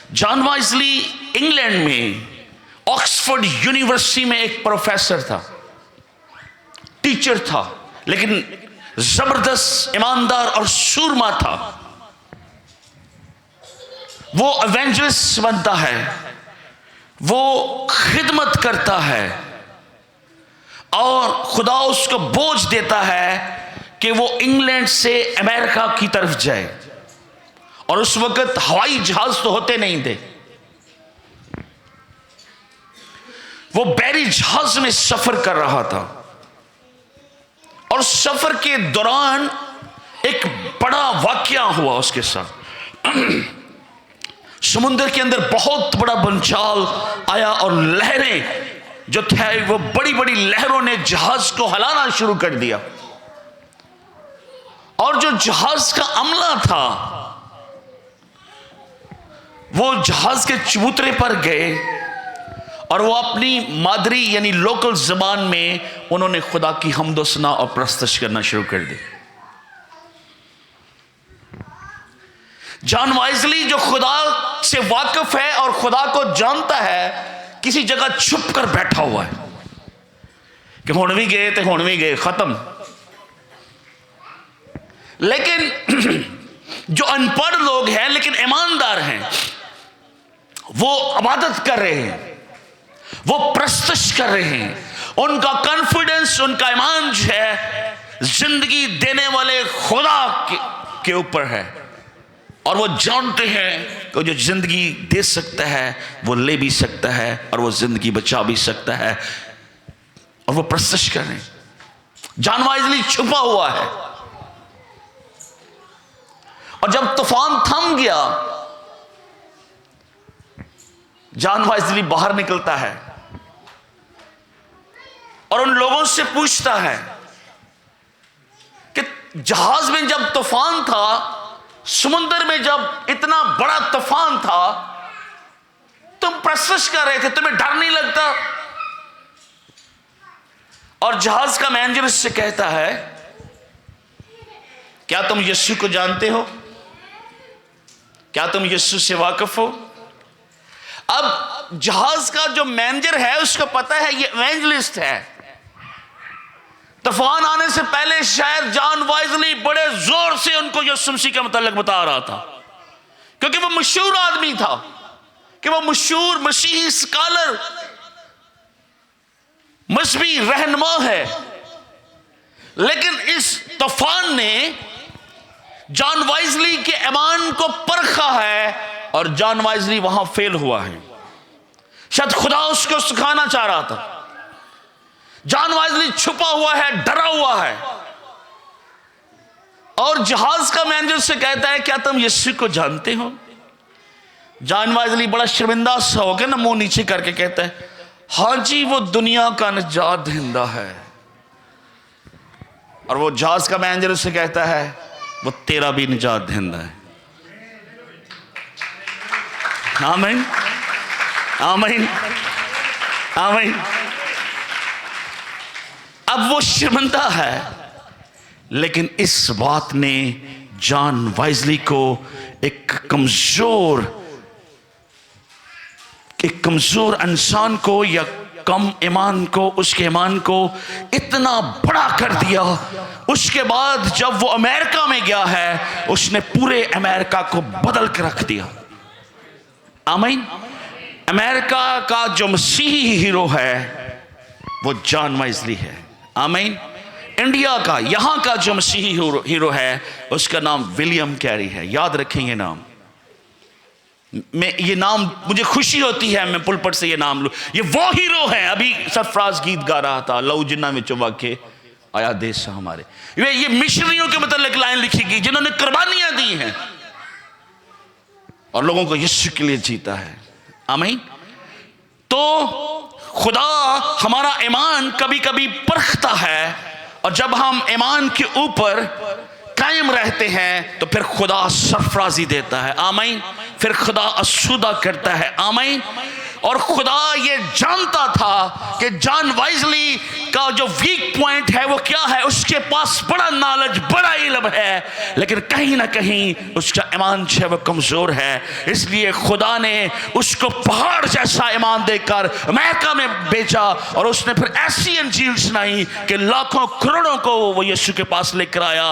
John wisely England में Oxford university में एक प्रोफेसर था, टीचर था, लेकिन जबरदस्त ईमानदार और सूरमा था। वो एवेंजलिस्ट बनता है, वो खिदमत करता है और खुदा उसको बोझ देता है कि वो इंग्लैंड से अमेरिका की तरफ जाए। और उस वक्त हवाई जहाज तो होते नहीं थे, वो बैरी जहाज में सफर कर रहा था और सफर के दौरान एक बड़ा वाकया हुआ उसके साथ। समुद्र के अंदर बहुत बड़ा भूचाल आया और लहरें जो थे वो बड़ी बड़ी लहरों ने जहाज को हिलाना शुरू कर दिया और जो जहाज का अमला था वो जहाज के चबूतरे पर गए और वो अपनी मादरी यानी लोकल जबान में उन्होंने खुदा की हम्दो सना और प्रस्तश करना शुरू कर दी। जॉन वाइजली जो खुदा से वाकिफ है और खुदा को जानता है, किसी जगह छुप कर बैठा हुआ है कि हुण भी गए तो हुण भी गए, खत्म। लेकिन जो अनपढ़ लोग हैं लेकिन ईमानदार हैं, वो इबादत कर रहे हैं, वो प्रस्तश कर रहे हैं, उनका कॉन्फिडेंस, उनका ईमान जो है जिंदगी देने वाले खुदा के ऊपर है और वो जानते हैं कि जो जिंदगी दे सकता है वो ले भी सकता है और वो जिंदगी बचा भी सकता है और वो प्रस्तश कर रहे हैं। जॉन वाइजली छुपा हुआ है और जब तूफान थम गया, जॉन वाइजली बाहर निकलता है और उन लोगों से पूछता है कि जहाज में जब तूफान था, समुद्र में जब इतना बड़ा तूफान था, तुम प्रस्तश कर रहे थे, तुम्हें डर नहीं लगता? और जहाज का मैनेजर उससे कहता है, क्या तुम यीशु को जानते हो? क्या तुम यीशु से वाकिफ हो? अब जहाज का जो मैनेजर है उसको पता है ये इवेंजलिस्ट है। तूफान आने से पहले शायद जॉन वाइजली बड़े जोर से उनको यीशु मसीह के मुतालिक बता रहा था, क्योंकि वो मशहूर आदमी था, कि वो मशहूर मसीही स्कॉलर, मजहबी रहनुमा है। लेकिन इस तूफान ने जॉन वाइजली के ईमान को परखा है और जॉन वाइजली वहां फेल हुआ है। शायद खुदा उसको सिखाना चाह रहा था। जॉन वाइजली छुपा हुआ है, डरा हुआ है और जहाज का मैनेजर से कहता है, क्या तुम यीशु को जानते हो? जॉन वाइजली बड़ा शर्मिंदा सा हो गया ना, मुंह नीचे करके कहता है, हाँ जी, वो दुनिया का निजात दहिंदा है। और वो जहाज का मैनेजर उससे कहता है, वो तेरा भी निजात दहिंदा है। आमीन, आमीन, आमीन। अब वो शर्मिंदा है, लेकिन इस बात ने जॉन वाइजली को एक कमजोर इंसान को या कम ईमान को, उसके ईमान को इतना बड़ा कर दिया। उसके बाद जब वो अमेरिका में गया है, उसने पूरे अमेरिका को बदल के रख दिया। आमीन। अमेरिका का जो मसीही हीरो है वो जॉन वाइजली है। आमीन। इंडिया का, यहां का जो मसीही हीरो है उसका नाम विलियम कैरी है। याद रखेंगे नाम। मैं ये नाम, मुझे खुशी होती है मैं पुलपट से ये नाम लूं। ये वो हीरो है, अभी सरफराज गीत गा रहा था, लऊ जिन्ना में चुबाके आया देश हमारे। ये मिशनरियों के मतलब लाइन लिखी गई जिन्होंने कुर्बानियां दी हैं और लोगों को यीशु के लिए जीता है। आमीन। तो खुदा हमारा ईमान कभी कभी परखता है और जब हम ईमान के ऊपर कायम रहते हैं तो फिर खुदा सरफराजी देता है। आमीन। फिर खुदा असुदा करता है। आमीन। और खुदा ये जानता था कि जॉन वाइजली का जो वीक पॉइंट है वो क्या है। उसके पास बड़ा नॉलेज, बड़ा इल्म है, लेकिन कहीं ना कहीं उसका ईमान जो है वो कमजोर है। इसलिए खुदा ने उसको पहाड़ जैसा ईमान देकर अमेरिका में भेजा और उसने फिर ऐसी अंजील सुनाई कि लाखों करोड़ों को वो यीशु के पास लेकर आया।